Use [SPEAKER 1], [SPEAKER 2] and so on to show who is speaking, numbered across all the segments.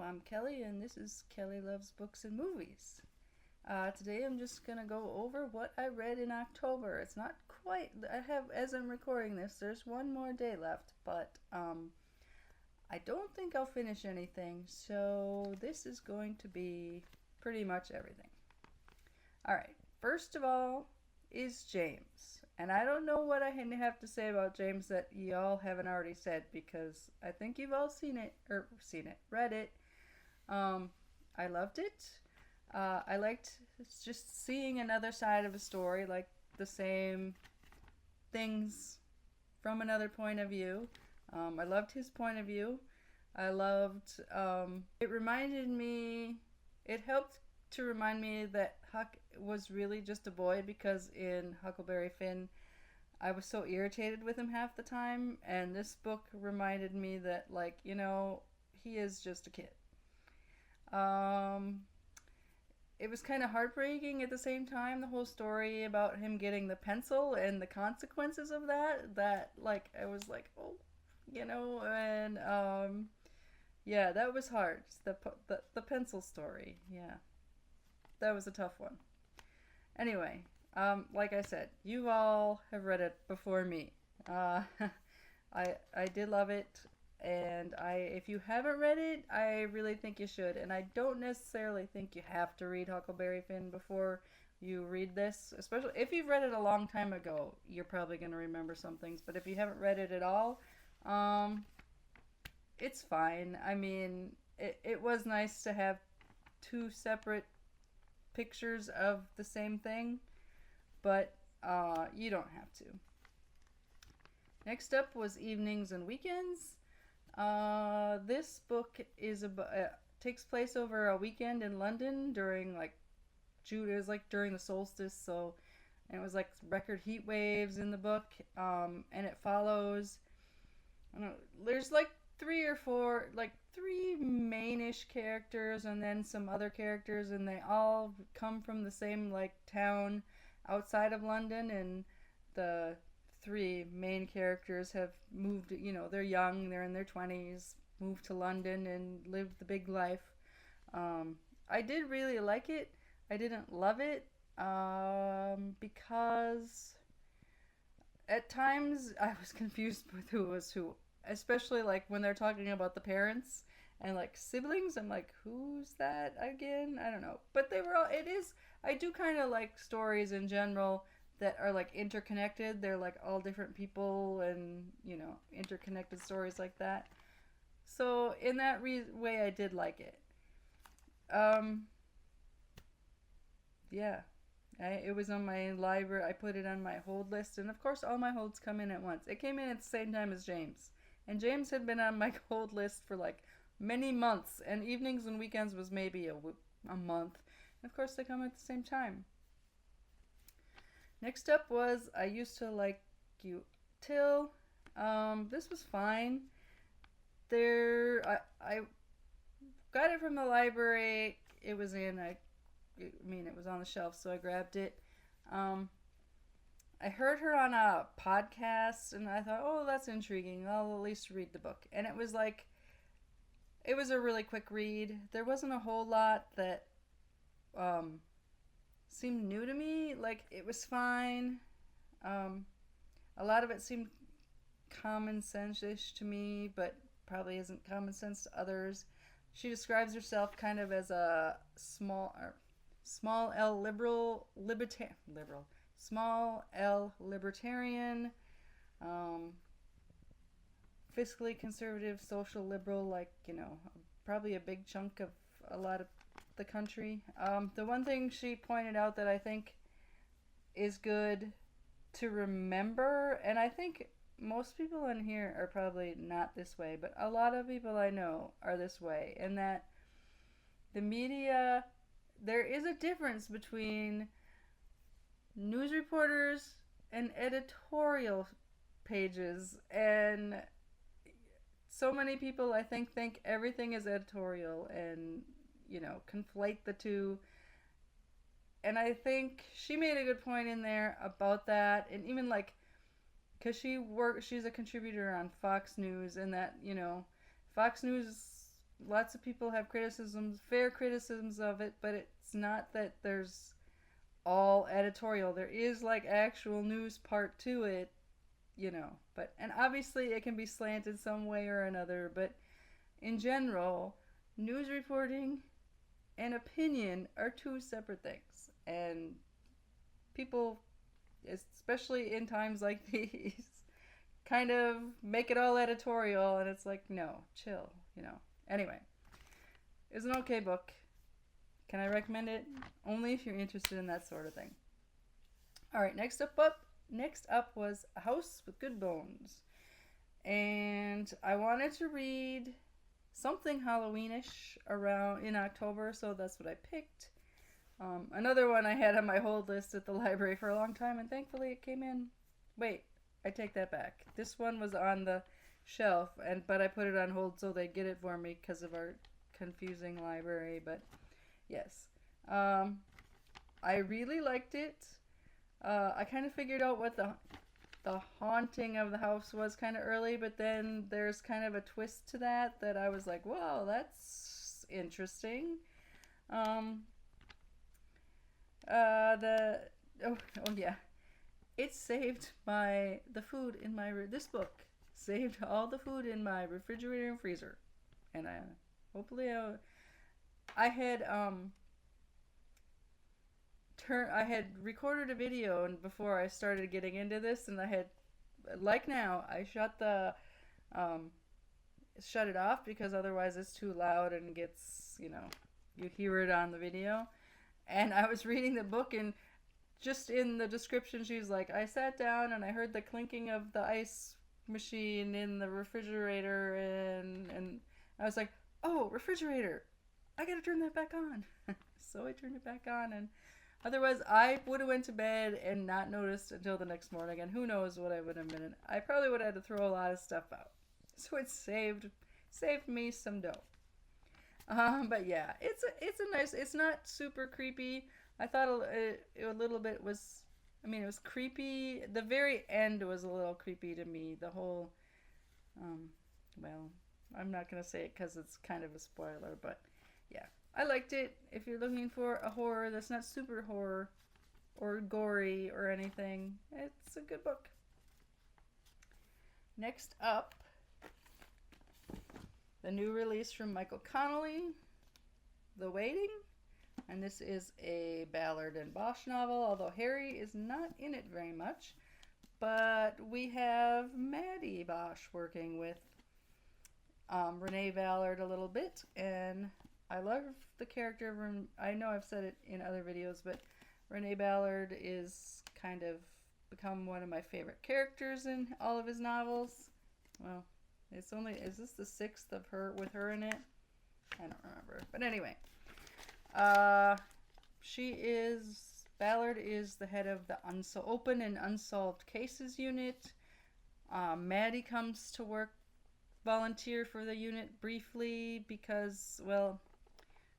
[SPEAKER 1] I'm Kelly, and this is Kelly Loves Books and Movies. Today I'm just gonna go over what I read in October. It's not quite, I have, as I'm recording this, there's one more day left, but I don't think I'll finish anything, so this is going to be pretty much everything. Alright, first of all is James. And I don't know what I have to say about James that y'all haven't already said because I think you've all read it. I loved it. I liked just seeing another side of a story, like the same things from another point of view. I loved his point of view. I loved, it reminded me, it helped to remind me that Huck was really just a boy because in Huckleberry Finn, I was so irritated with him half the time, and this book reminded me that, like, he is just a kid. It was kind of heartbreaking at the same time, the whole story about him getting the pencil and the consequences of that, like, I was like, oh, and, yeah, that was hard. The pencil story, yeah. That was a tough one. Anyway, like I said, you all have read it before me. Uh, I did love it, and if you haven't read it, I really think you should. And I don't necessarily think you have to read Huckleberry Finn before you read this. Especially if you've read it a long time ago, you're probably going to remember some things. But if you haven't read it at all, it's fine. I mean, it was nice to have two separate pictures of the same thing, but you don't have to. Next up was Evenings and Weekends. This book takes place over a weekend in London during like June. It was like during the solstice, so and it was like record heat waves in the book, and it follows. I don't know, there's like three mainish characters and then some other characters, and they all come from the same like town outside of London, and the three main characters have moved, they're young, they're in their 20s, moved to London and lived the big life. I did really like it. I didn't love it because at times I was confused with who was who, especially like when they're talking about the parents and like siblings. I'm like, who's that again? I don't know. But they were all, I do kind of like stories in general that are like interconnected. They're like all different people and, interconnected stories like that. So in that way, I did like it. Yeah. It was on my library. I put it on my hold list. And of course, all my holds come in at once. It came in at the same time as James. And James had been on my hold list for like many months. And Evenings and Weekends was maybe a month. And of course, they come at the same time. Next up was I Used to Like You Till. This was fine. I got it from the library. It was it was on the shelf, so I grabbed it. I heard her on a podcast, and I thought, oh, that's intriguing. I'll at least read the book. And it was a really quick read. There wasn't a whole lot that seemed new to me. Like, it was fine. A lot of it seemed common sense-ish to me, but probably isn't common sense to others. She describes herself kind of as a small L small L libertarian, fiscally conservative, social liberal, like, probably a big chunk of a lot of the country. The one thing she pointed out that I think is good to remember, and I think most people in here are probably not this way, but a lot of people I know are this way, and that the media, there is a difference between news reporters and editorial pages, and so many people I think everything is editorial and conflate the two. And I think she made a good point in there about that, and even like because she's a contributor on Fox News, and that Fox News lots of people have criticisms, fair criticisms of it, but it's not that there's all editorial. There is like actual news part to it, you know. But and obviously it can be slanted some way or another, but in general, news reporting and opinion are two separate things. And people, especially in times like these, kind of make it all editorial, and it's like, no, chill, you know. Anyway, it's an okay book. Can I recommend it? Only if you're interested in that sort of thing. All right, next up was A House with Good Bones. And I wanted to read something Halloweenish around in October, so that's what I picked. Another one I had on my hold list at the library for a long time, and thankfully it came in. Wait, I take that back. This one was on the shelf, but I put it on hold so they'd get it for me because of our confusing library. But yes, I really liked it. I kind of figured out what the haunting of the house was kind of early, but then there's kind of a twist to that I was like, wow, that's interesting. Yeah, it saved the food in this book saved all the food in my refrigerator and freezer, and I had I had recorded a video and before I started getting into this, and I had, like now, I shut it off because otherwise it's too loud and gets, you hear it on the video. And I was reading the book, and just in the description she's like, I sat down and I heard the clinking of the ice machine in the refrigerator, and I was like, oh, refrigerator, I gotta turn that back on. So I turned it back on, and otherwise I would have went to bed and not noticed until the next morning, and who knows what I would have been in. I probably would have had to throw a lot of stuff out. So it saved me some dough. But yeah, it's a nice. It's not super creepy. I thought a little bit was. I mean, it was creepy. The very end was a little creepy to me. The whole. Well, I'm not gonna say it because it's kind of a spoiler, but yeah, I liked it. If you're looking for a horror that's not super horror or gory or anything, it's a good book. Next up, the new release from Michael Connelly, The Waiting. And this is a Ballard and Bosch novel, although Harry is not in it very much. But we have Maddie Bosch working with Renee Ballard a little bit. And I love the character of I know I've said it in other videos, but Renee Ballard is kind of become one of my favorite characters in all of his novels. Well, is this the 6th of her with her in it? I don't remember. But anyway, Ballard is the head of the Open and Unsolved Cases unit. Maddie comes to volunteer for the unit briefly because, well,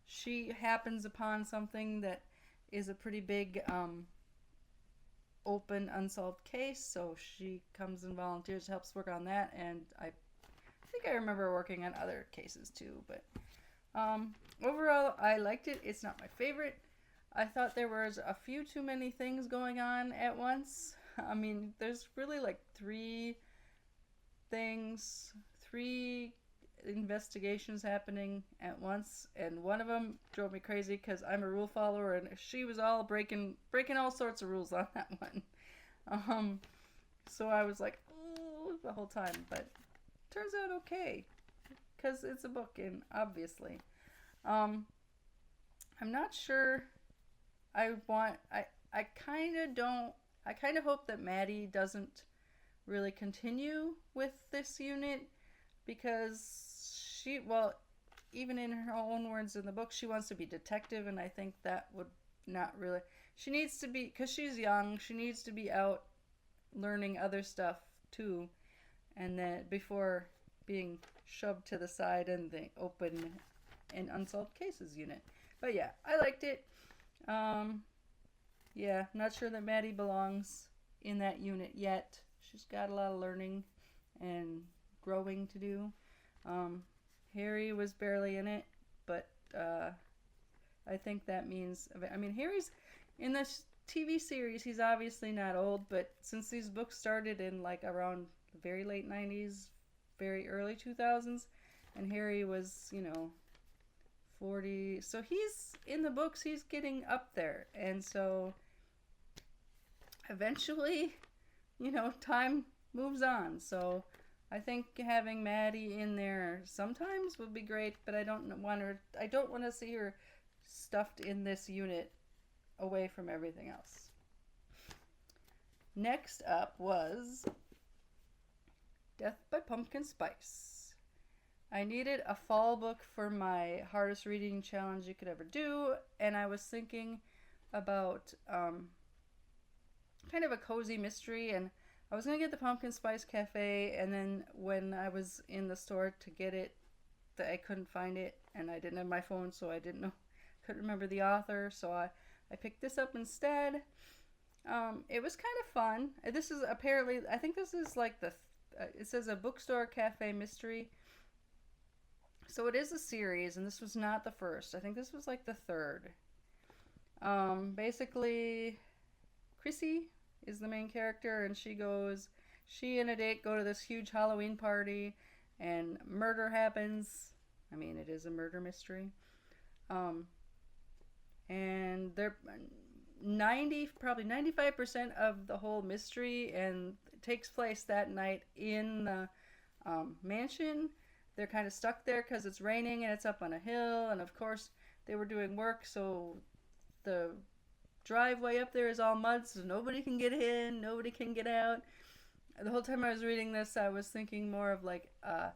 [SPEAKER 1] she happens upon something that is a pretty big open unsolved case, so she comes and volunteers, helps work on that, and I think I remember working on other cases too, but overall I liked it. It's not my favorite. I thought there was a few too many things going on at once. I mean, there's really like three investigations happening at once, and one of them drove me crazy because I'm a rule follower, and she was all breaking all sorts of rules on that one. So I was like, oh, the whole time, but turns out okay because it's a book, and obviously I'm not sure I kind of hope that Maddie doesn't really continue with this unit, because even in her own words in the book, she wants to be detective, and I think that would not really, she needs to be, because she's young, she needs to be out learning other stuff too, and then before being shoved to the side in the Open and Unsolved Cases unit. But yeah, I liked it. Yeah, not sure that Maddie belongs in that unit yet. She's got a lot of learning and growing to do. Harry was barely in it, but I think that means, I mean, Harry's in this TV series, he's obviously not old, but since these books started in like around the very late 90s, very early 2000s, and Harry was, 40, so he's in the books, he's getting up there, and so eventually, time moves on. So I think having Maddie in there sometimes would be great, but I don't want to see her stuffed in this unit away from everything else. Next up was Death by Pumpkin Spice. I needed a fall book for my hardest reading challenge you could ever do, and I was thinking about kind of a cozy mystery, and I was going to get the Pumpkin Spice Cafe, and then when I was in the store to get it, I couldn't find it, and I didn't have my phone, so I couldn't remember the author, so I picked this up instead. It was kind of fun. This is apparently, I think this is like it says a bookstore cafe mystery. So it is a series, and this was not the first. I think this was like the third. Basically, Chrissy is the main character, and she and a date go to this huge Halloween party, and murder happens. I mean, it is a murder mystery. And they're probably 95% of the whole mystery, and it takes place that night in the mansion. They're kind of stuck there because it's raining and it's up on a hill, and of course they were doing work, so the driveway up there is all mud, so nobody can get in, nobody can get out. The whole time I was reading this, I was thinking more of like a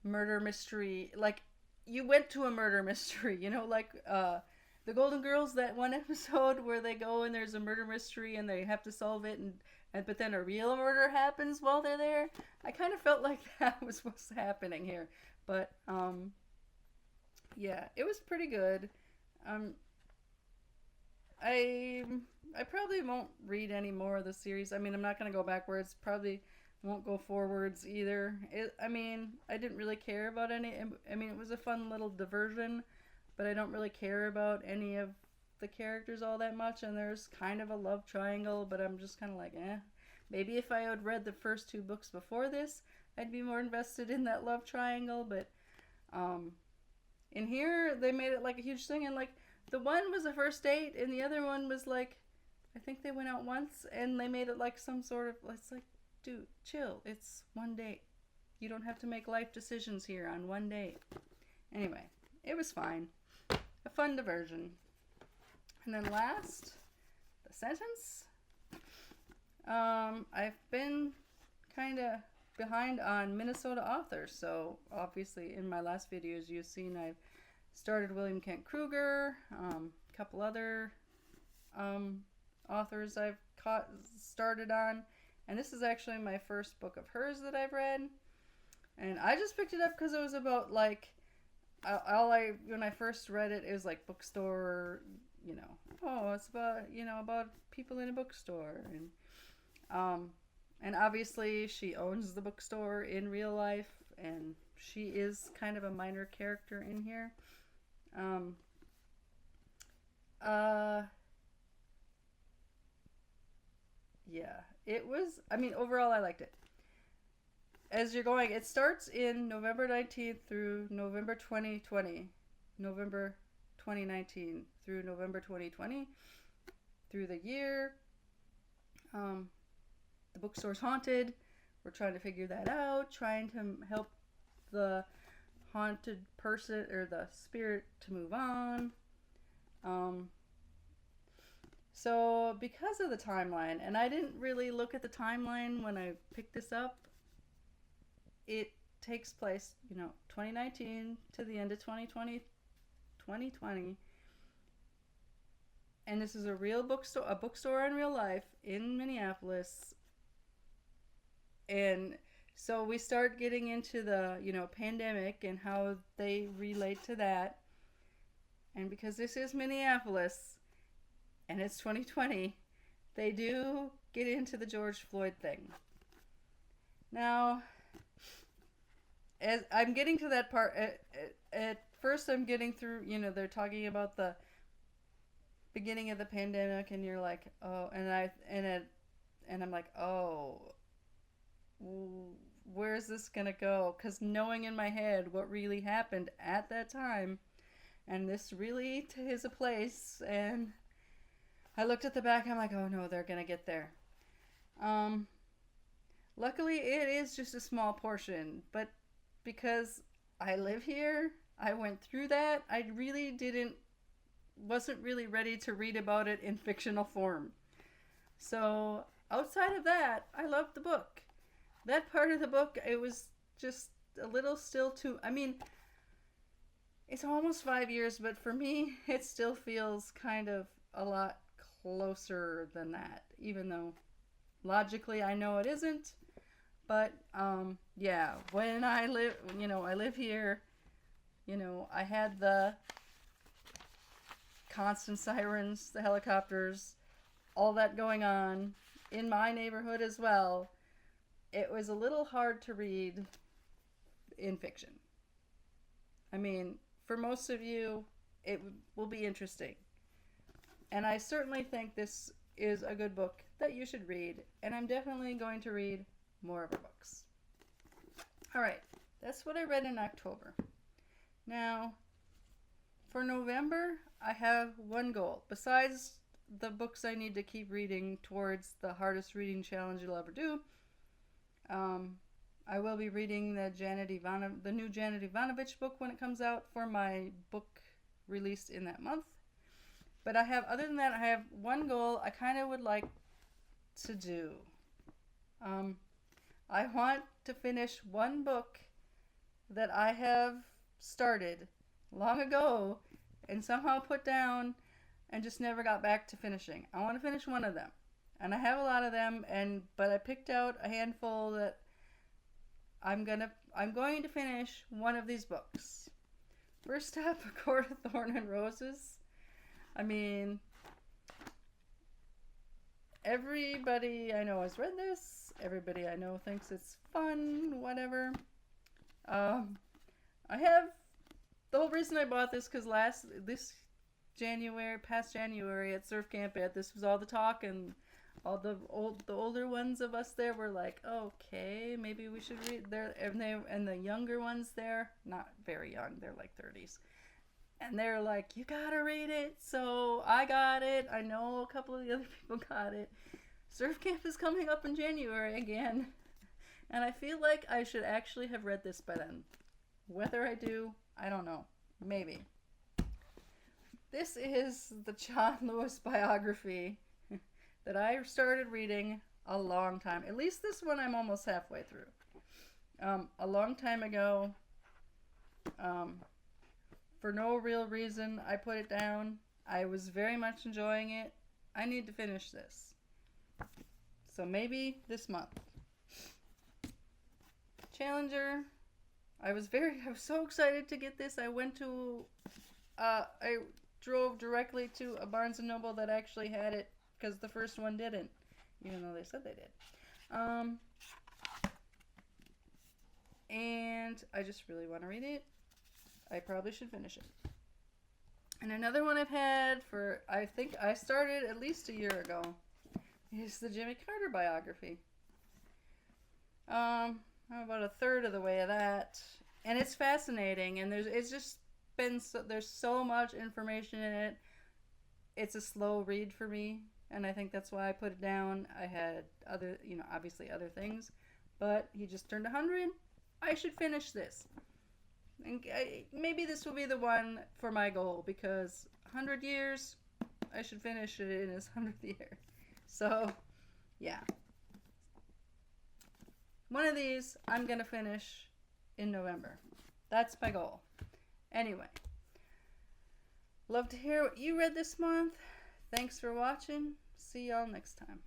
[SPEAKER 1] murder mystery, like you went to a murder mystery, like the Golden Girls, that one episode where they go and there's a murder mystery and they have to solve it, but then a real murder happens while they're there. I kind of felt like that was what's happening here, but yeah, it was pretty good. I probably won't read any more of the series. I mean, I'm not going to go backwards. Probably won't go forwards either. I didn't really care about any. I mean, it was a fun little diversion, but I don't really care about any of the characters all that much. And there's kind of a love triangle, but I'm just kind of like, eh. Maybe if I had read the first two books before this, I'd be more invested in that love triangle. But in here, they made it like a huge thing, and like the one was a first date, and the other one was like, I think they went out once, and they made it like some sort of, it's like, dude, chill. It's one date. You don't have to make life decisions here on one date. Anyway, it was fine. A fun diversion. And then last, The Sentence. I've been kind of behind on Minnesota authors, so obviously in my last videos you've seen I've started William Kent Kruger, a couple other authors I've started on, and this is actually my first book of hers that I've read, and I just picked it up because it was about like when I first read it, it was like bookstore, it's about about people in a bookstore, and obviously she owns the bookstore in real life, and she is kind of a minor character in here. Yeah, it was, overall I liked it. As you're going, it starts in November 19th through November 2020. November 2019 through November 2020. Through the year. The bookstore's haunted. We're trying to figure that out. Trying to help the haunted person or the spirit to move on. So because of the timeline, and I didn't really look at the timeline when I picked this up, it takes place, 2019 to the end of 2020, and this is a real bookstore, a bookstore in real life in Minneapolis, and so we start getting into the, pandemic and how they relate to that, and because this is Minneapolis, and it's 2020, they do get into the George Floyd thing. Now, as I'm getting to that part, at first I'm getting through, they're talking about the beginning of the pandemic, and you're like, oh, and I'm like, oh, where is this gonna go? Because knowing in my head what really happened at that time, and this really is a place, and I looked at the back, I'm like, oh no, they're gonna get there. Luckily, it is just a small portion, but because I live here, I went through that. I really wasn't really ready to read about it in fictional form. So, outside of that, I loved the book. That part of the book, it was just a little still too. I mean, it's almost 5 years, but for me, it still feels kind of a lot closer than that, even though logically I know it isn't. But yeah, when I live here, I had the constant sirens, the helicopters, all that going on in my neighborhood as well. It was a little hard to read in fiction. I mean, for most of you, it will be interesting. And I certainly think this is a good book that you should read, and I'm definitely going to read more of her books. Alright, that's what I read in October. Now, for November, I have one goal. Besides the books I need to keep reading towards the hardest reading challenge you'll ever do, I will be reading the new Janet Ivanovich book when it comes out for my book released in that month. But other than that, I have one goal I kind of would like to do. I want to finish one book that I have started long ago and somehow put down and just never got back to finishing. I want to finish one of them. And I have a lot of them, but I picked out a handful that I'm going to finish one of these books. First up, A Court of Thorn and Roses. I mean, everybody I know has read this. Everybody I know thinks it's fun, whatever. I have the whole reason I bought this because past January at Surf Camp, this was all the talk, and all the older ones of us there were like, okay, maybe we should read there, and the younger ones there, not very young, they're like 30s. And they're like, you gotta read it. So I got it. I know a couple of the other people got it. Surf Camp is coming up in January again. And I feel like I should actually have read this by then. Whether I do, I don't know. Maybe. This is the John Lewis biography that I started reading a long time. At least this one I'm almost halfway through. A long time ago. For no real reason, I put it down. I was very much enjoying it. I need to finish this. So maybe this month. Challenger. I was so excited to get this. I drove directly to a Barnes & Noble that actually had it because the first one didn't, even though they said they did. And I just really want to read it. I probably should finish it. And another one I've had I think I started at least a year ago, is the Jimmy Carter biography. I'm about a third of the way of that. And it's fascinating, and there's so much information in it. It's a slow read for me, and I think that's why I put it down. I had obviously other things, but he just turned 100. I should finish this. And maybe this will be the one for my goal, because 100 years, I should finish it in his 100th year. So, yeah. One of these I'm going to finish in November. That's my goal. Anyway, love to hear what you read this month. Thanks for watching. See y'all next time.